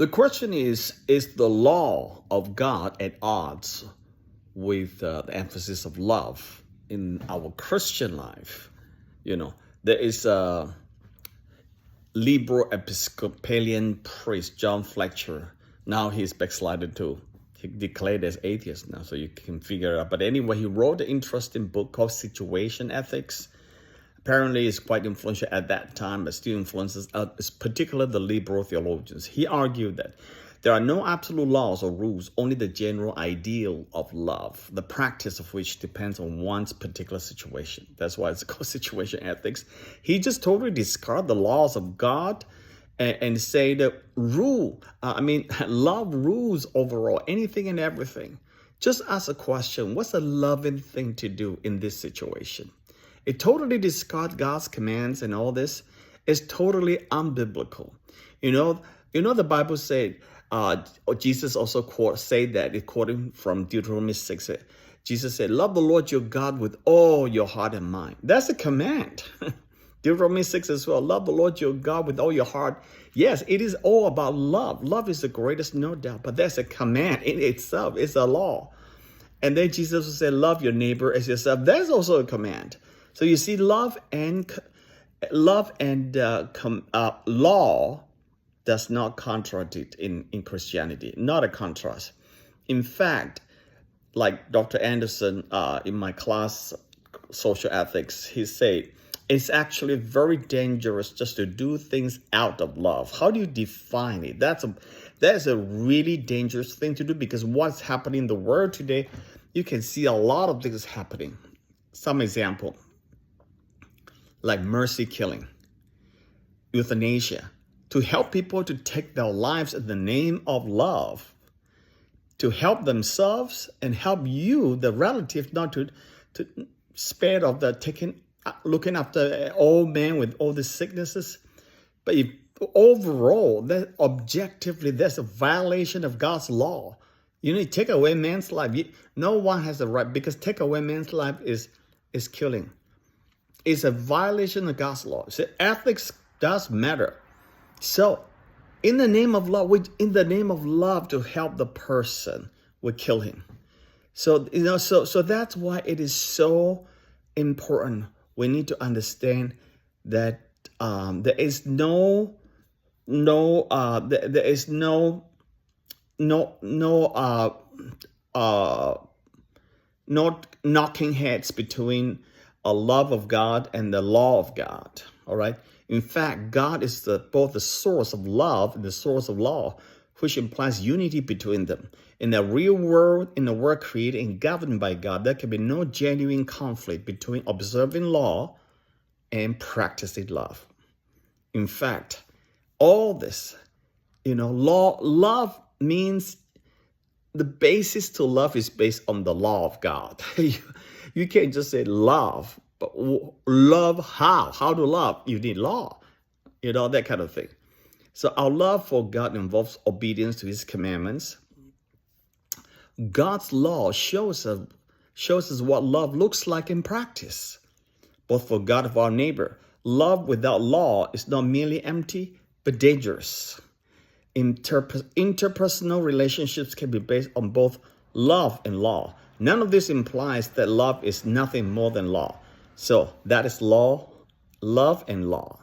The question is the law of God at odds with the emphasis of love in our Christian life? You know, there is a liberal Episcopalian priest, John Fletcher. Now he's backslided too. He declared as atheist now, so you can figure it out. But anyway, he wrote an interesting book called Situation Ethics. Apparently, it's quite influential at that time, but still influences, particularly the liberal theologians. He argued that there are no absolute laws or rules, only the general ideal of love, the practice of which depends on one's particular situation. That's why it's called situation ethics. He just totally discarded the laws of God and say that love rules overall, anything and everything. Just ask a question, what's a loving thing to do in this situation? It totally discards God's commands and all this. It's totally unbiblical. You know the Bible said, Jesus also quoting from Deuteronomy 6. Jesus said, love the Lord your God with all your heart and mind. That's a command. Deuteronomy 6 as well, love the Lord your God with all your heart. Yes, it is all about love. Love is the greatest, no doubt, but that's a command in itself. It's a law. And then Jesus will say, love your neighbor as yourself. That's also a command. So you see, law does not contradict in Christianity, not a contrast. In fact, like Dr. Anderson in my class, Social Ethics, he said, it's actually very dangerous just to do things out of love. How do you define it? That's a really dangerous thing to do, because what's happening in the world today, you can see a lot of things happening. Some example, like mercy killing, euthanasia, to help people to take their lives in the name of love, to help themselves and help you, the relative, not to spare of the looking after an old man with all the sicknesses. But if overall, that objectively, that's a violation of God's law. You take away man's life. No one has the right, because take away man's life is killing. It's a violation of God's law. So ethics does matter. So in the name of love, to help the person, we kill him. So that's why it is so important. We need to understand that there is no knocking heads between a love of God and the law of God. All right. In fact, God is both the source of love and the source of law, which implies unity between them. In the real world, in the world created and governed by God, there can be no genuine conflict between observing law and practicing love. In fact, all this, love means the basis to love is based on the law of God. You can't just say love, but love how? How to love? You need law, that kind of thing. So our love for God involves obedience to his commandments. God's law shows us what love looks like in practice, both for God and for our neighbor. Love without law is not merely empty, but dangerous. Interpersonal relationships can be based on both love and law. None of this implies that love is nothing more than law. So that is law, love, and law.